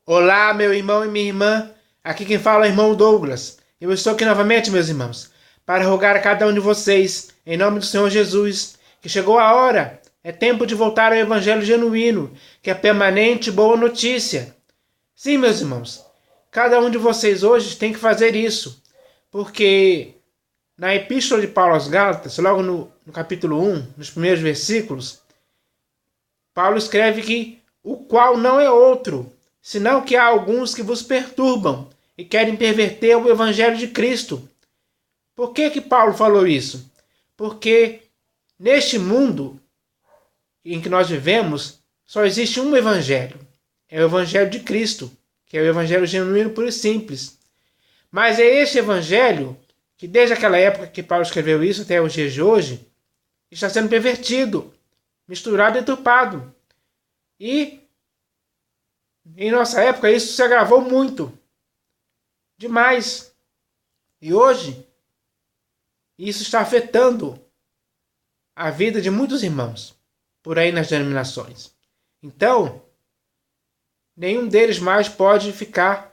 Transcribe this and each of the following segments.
Olá, meu irmão e minha irmã. Aqui quem fala é o irmão Douglas. Eu estou aqui novamente, meus irmãos, para rogar a cada um de vocês, em nome do Senhor Jesus, que chegou a hora. É tempo de voltar ao Evangelho genuíno, que é permanente boa notícia. Sim, meus irmãos, cada um de vocês hoje tem que fazer isso, porque na Epístola de Paulo aos Gálatas, logo no capítulo 1, nos primeiros versículos, Paulo escreve que o qual não é outro, senão que há alguns que vos perturbam e querem perverter o evangelho de Cristo. Por que Paulo falou isso? Porque neste mundo em que nós vivemos, só existe um evangelho. É o evangelho de Cristo, que é o evangelho genuíno, puro e simples. Mas é este evangelho que desde aquela época que Paulo escreveu isso até os dias de hoje, está sendo pervertido, misturado e deturpado. E em nossa época isso se agravou muito. Demais. E hoje isso está afetando a vida de muitos irmãos por aí nas denominações. Então, nenhum deles mais pode ficar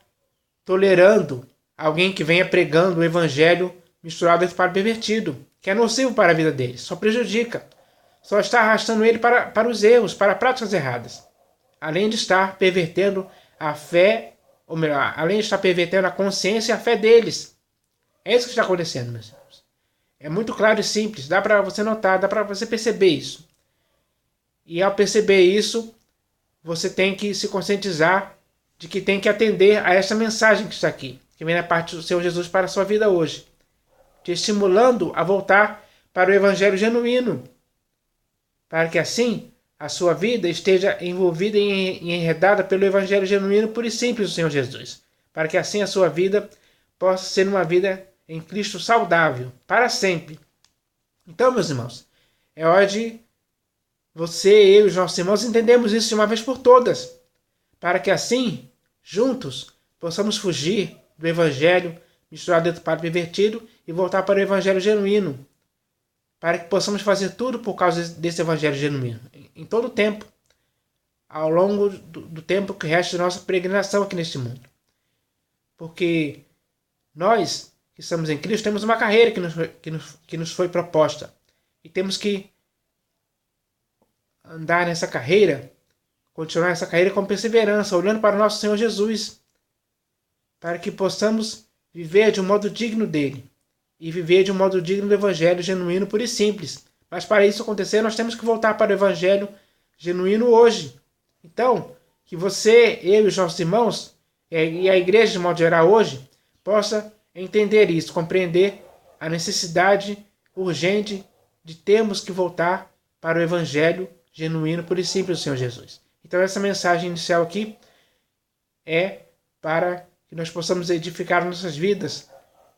tolerando alguém que venha pregando o evangelho misturado para pervertido, que é nocivo para a vida deles, só prejudica. Só está arrastando ele para os erros, para práticas erradas. Além de estar pervertendo a fé, ou melhor, além de estar pervertendo a consciência e a fé deles. É isso que está acontecendo, meus irmãos. É muito claro e simples, dá para você notar, dá para você perceber isso. E ao perceber isso, você tem que se conscientizar de que tem que atender a essa mensagem que está aqui, que vem da parte do Senhor Jesus para a sua vida hoje, te estimulando a voltar para o evangelho genuíno, para que assim a sua vida esteja envolvida e enredada pelo evangelho genuíno, puro e simples do Senhor Jesus, para que assim a sua vida possa ser uma vida em Cristo saudável, para sempre. Então, meus irmãos, é hora de você, eu e os nossos irmãos entendemos isso de uma vez por todas, para que assim, juntos, possamos fugir do evangelho misturado dentro para pervertido e voltar para o evangelho genuíno, para que possamos fazer tudo por causa desse evangelho genuíno, em todo o tempo, ao longo do tempo que resta da nossa peregrinação aqui neste mundo. Porque nós, que estamos em Cristo, temos uma carreira que nos foi proposta. E temos que andar nessa carreira, continuar nessa carreira com perseverança, olhando para o nosso Senhor Jesus, para que possamos viver de um modo digno dele, e viver de um modo digno do evangelho genuíno, puro e simples. Mas para isso acontecer, nós temos que voltar para o evangelho genuíno hoje. Então, que você, eu e os nossos irmãos, e a igreja de modo geral hoje, possa entender isso, compreender a necessidade urgente de termos que voltar para o evangelho genuíno, puro e simples do Senhor Jesus. Então essa mensagem inicial aqui é para que nós possamos edificar nossas vidas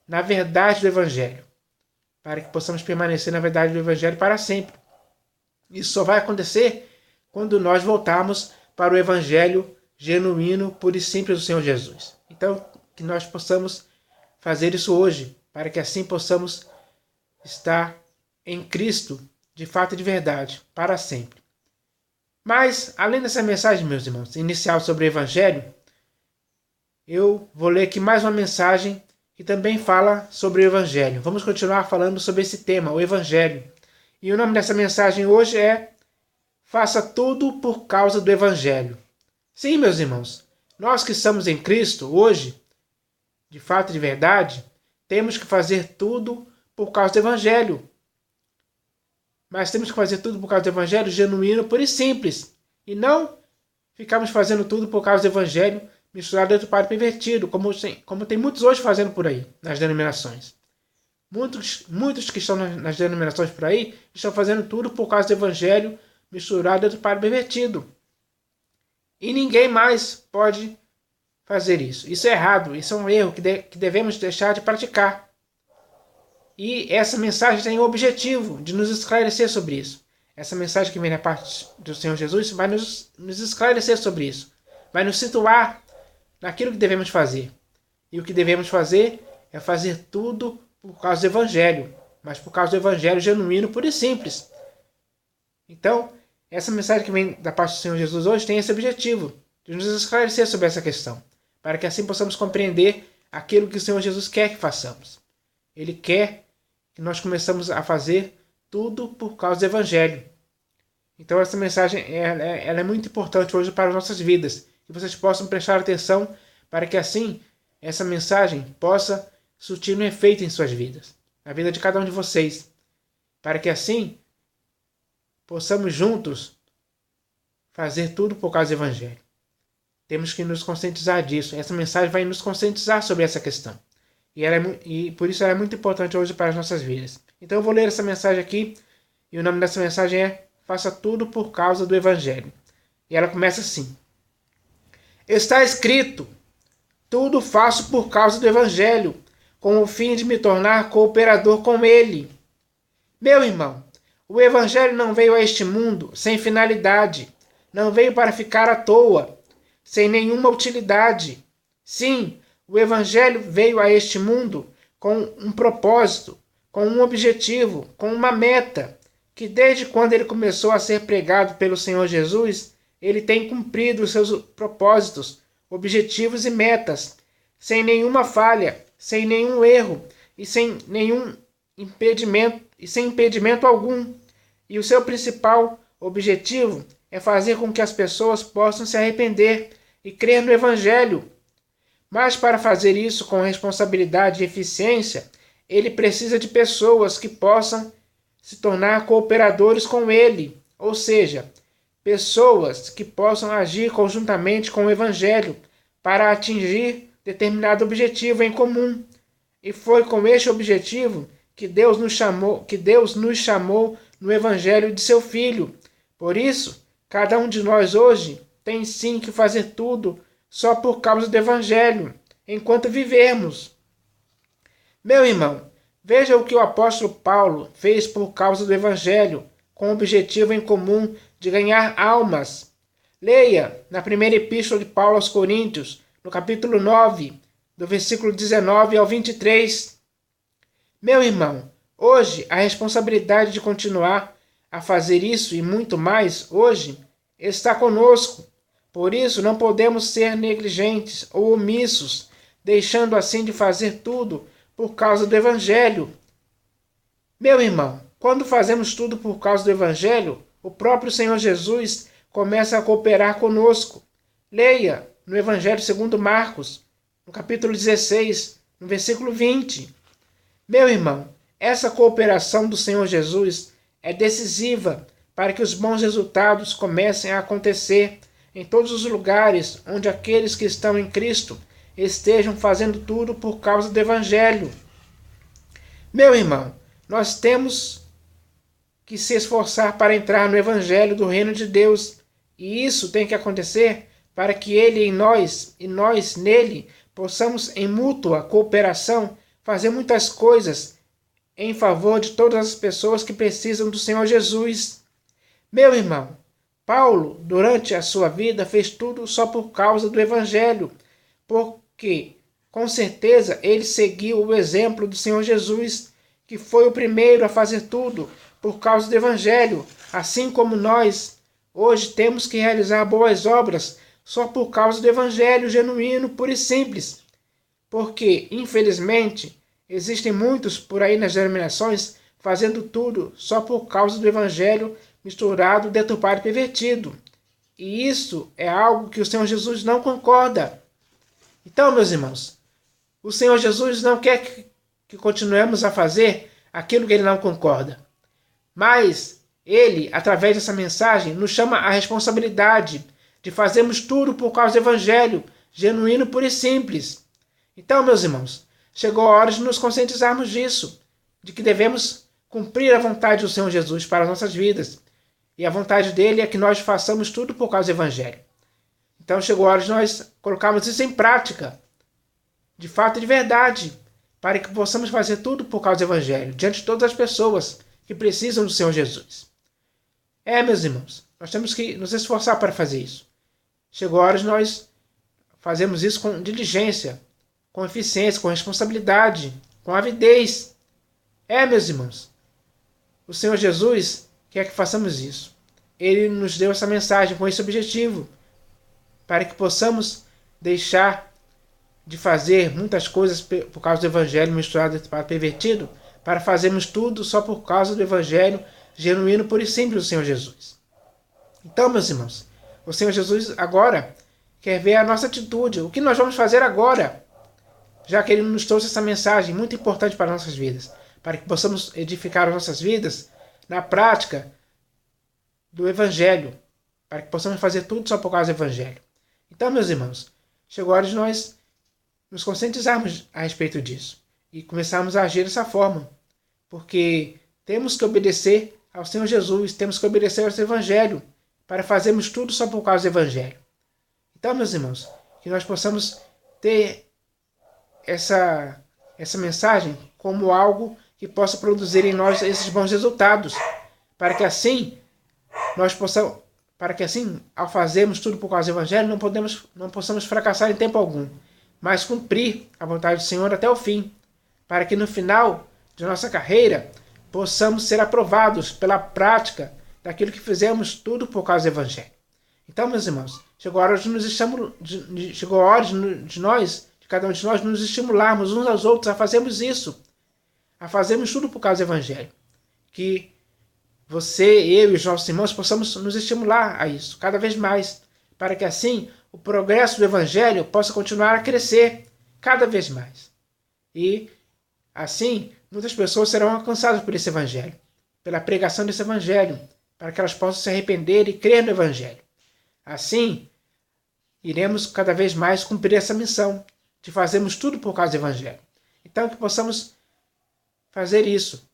na verdade do evangelho, para que possamos permanecer na verdade do evangelho para sempre. Isso só vai acontecer quando nós voltarmos para o evangelho genuíno, puro e simples do Senhor Jesus. Então, que nós possamos fazer isso hoje, para que assim possamos estar em Cristo, de fato e de verdade, para sempre. Mas, além dessa mensagem, meus irmãos, inicial sobre o evangelho, eu vou ler aqui mais uma mensagem que também fala sobre o evangelho. Vamos continuar falando sobre esse tema, o evangelho. E o nome dessa mensagem hoje é Faça tudo por causa do evangelho. Sim, meus irmãos, nós que estamos em Cristo hoje, de fato e de verdade, temos que fazer tudo por causa do evangelho. Mas temos que fazer tudo por causa do evangelho genuíno, puro e simples. E não ficarmos fazendo tudo por causa do evangelho misturado dentro do padre pervertido, como tem muitos hoje fazendo por aí, nas denominações. Muitos que estão nas denominações por aí estão fazendo tudo por causa do evangelho misturado dentro do padre pervertido. E ninguém mais pode fazer isso. Isso é errado, isso é um erro que devemos deixar de praticar. E essa mensagem tem o objetivo de nos esclarecer sobre isso. Essa mensagem que vem da parte do Senhor Jesus vai nos esclarecer sobre isso. Vai nos situar naquilo que devemos fazer. E o que devemos fazer é fazer tudo por causa do evangelho. Mas por causa do evangelho genuíno, puro e simples. Então, essa mensagem que vem da parte do Senhor Jesus hoje tem esse objetivo. de nos esclarecer sobre essa questão, para que assim possamos compreender aquilo que o Senhor Jesus quer que façamos. Ele quer que nós começamos a fazer tudo por causa do Evangelho. Então essa mensagem ela é muito importante hoje para as nossas vidas, que vocês possam prestar atenção para que assim essa mensagem possa surtir um efeito em suas vidas, na vida de cada um de vocês, para que assim possamos juntos fazer tudo por causa do Evangelho. Temos que nos conscientizar disso. Essa mensagem vai nos conscientizar sobre essa questão. E por isso ela é muito importante hoje para as nossas vidas. Então eu vou ler essa mensagem aqui, e o nome dessa mensagem é Faça Tudo por Causa do Evangelho. E ela começa assim: Está escrito: tudo faço por causa do Evangelho, com o fim de me tornar cooperador com ele. Meu irmão, o Evangelho não veio a este mundo sem finalidade, não veio para ficar à toa, sem nenhuma utilidade. Sim, o Evangelho veio a este mundo com um propósito, com um objetivo, com uma meta, que desde quando ele começou a ser pregado pelo Senhor Jesus, ele tem cumprido os seus propósitos, objetivos e metas, sem nenhuma falha, sem nenhum erro e sem nenhum impedimento algum. E o seu principal objetivo é fazer com que as pessoas possam se arrepender e crer no Evangelho. Mas para fazer isso com responsabilidade e eficiência, ele precisa de pessoas que possam se tornar cooperadores com ele, ou seja, pessoas que possam agir conjuntamente com o Evangelho para atingir determinado objetivo em comum. E foi com este objetivo que Deus nos chamou no Evangelho de seu Filho. Por isso, cada um de nós hoje tem sim que fazer tudo só por causa do Evangelho, enquanto vivermos. Meu irmão, veja o que o apóstolo Paulo fez por causa do Evangelho, com o objetivo em comum de ganhar almas. Leia na primeira epístola de Paulo aos Coríntios, no capítulo 9, do versículo 19 ao 23. Meu irmão, hoje a responsabilidade de continuar a fazer isso e muito mais hoje está conosco. Por isso não podemos ser negligentes ou omissos, deixando assim de fazer tudo por causa do Evangelho. Meu irmão, quando fazemos tudo por causa do Evangelho, o próprio Senhor Jesus começa a cooperar conosco. Leia no Evangelho segundo Marcos, no capítulo 16, no versículo 20. Meu irmão, essa cooperação do Senhor Jesus é decisiva para que os bons resultados comecem a acontecer em todos os lugares onde aqueles que estão em Cristo estejam fazendo tudo por causa do Evangelho. Meu irmão, nós temos que se esforçar para entrar no Evangelho do Reino de Deus, e isso tem que acontecer para que Ele em nós e nós nele possamos em mútua cooperação fazer muitas coisas em favor de todas as pessoas que precisam do Senhor Jesus. Meu irmão, Paulo, durante a sua vida, fez tudo só por causa do Evangelho, porque, com certeza, ele seguiu o exemplo do Senhor Jesus, que foi o primeiro a fazer tudo por causa do Evangelho, assim como nós, hoje, temos que realizar boas obras só por causa do Evangelho genuíno, puro e simples. Porque, infelizmente, existem muitos por aí nas denominações fazendo tudo só por causa do Evangelho misturado, deturpado e pervertido. E isso é algo que o Senhor Jesus não concorda. Então, meus irmãos, o Senhor Jesus não quer que continuemos a fazer aquilo que ele não concorda. Mas ele, através dessa mensagem, nos chama à responsabilidade de fazermos tudo por causa do Evangelho, genuíno, puro e simples. Então, meus irmãos, chegou a hora de nos conscientizarmos disso, de que devemos cumprir a vontade do Senhor Jesus para as nossas vidas. E a vontade dele é que nós façamos tudo por causa do Evangelho. Então chegou a hora de nós colocarmos isso em prática, de fato e de verdade, para que possamos fazer tudo por causa do Evangelho, diante de todas as pessoas que precisam do Senhor Jesus. Meus irmãos, nós temos que nos esforçar para fazer isso. Chegou a hora de nós fazermos isso com diligência, com eficiência, com responsabilidade, com avidez. Meus irmãos, o Senhor Jesus quer que façamos isso. Ele nos deu essa mensagem com esse objetivo, para que possamos deixar de fazer muitas coisas por causa do Evangelho misturado para pervertido, para fazermos tudo só por causa do Evangelho genuíno, puro e simples do Senhor Jesus. Então, meus irmãos, o Senhor Jesus agora quer ver a nossa atitude. O que nós vamos fazer agora? Já que Ele nos trouxe essa mensagem muito importante para as nossas vidas, para que possamos edificar as nossas vidas na prática do Evangelho, para que possamos fazer tudo só por causa do Evangelho. Então, meus irmãos, chegou a hora de nós nos conscientizarmos a respeito disso e começarmos a agir dessa forma, porque temos que obedecer ao Senhor Jesus, temos que obedecer ao seu Evangelho, para fazermos tudo só por causa do Evangelho. Então, meus irmãos, que nós possamos ter essa mensagem como algo que possa produzir em nós esses bons resultados, para que assim ao fazermos tudo por causa do Evangelho, não possamos fracassar em tempo algum, mas cumprir a vontade do Senhor até o fim, para que no final de nossa carreira possamos ser aprovados pela prática daquilo que fizemos tudo por causa do Evangelho. Então, meus irmãos, chegou a hora de cada um de nós, nos estimularmos uns aos outros a fazermos isso, a fazermos tudo por causa do Evangelho. Que você, eu e os nossos irmãos possamos nos estimular a isso cada vez mais, para que assim o progresso do Evangelho possa continuar a crescer cada vez mais. E assim muitas pessoas serão alcançadas por esse Evangelho, pela pregação desse Evangelho, para que elas possam se arrepender e crer no Evangelho. Assim, iremos cada vez mais cumprir essa missão de fazermos tudo por causa do Evangelho. Então, que possamos fazer isso,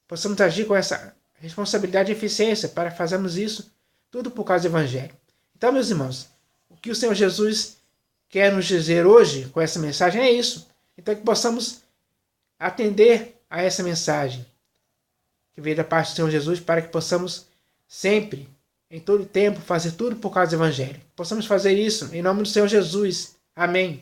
possamos agir com essa responsabilidade e eficiência para fazermos isso tudo por causa do Evangelho. Então, meus irmãos, o que o Senhor Jesus quer nos dizer hoje com essa mensagem é isso. Então, que possamos atender a essa mensagem que veio da parte do Senhor Jesus, para que possamos sempre, em todo tempo, fazer tudo por causa do Evangelho. Possamos fazer isso em nome do Senhor Jesus. Amém.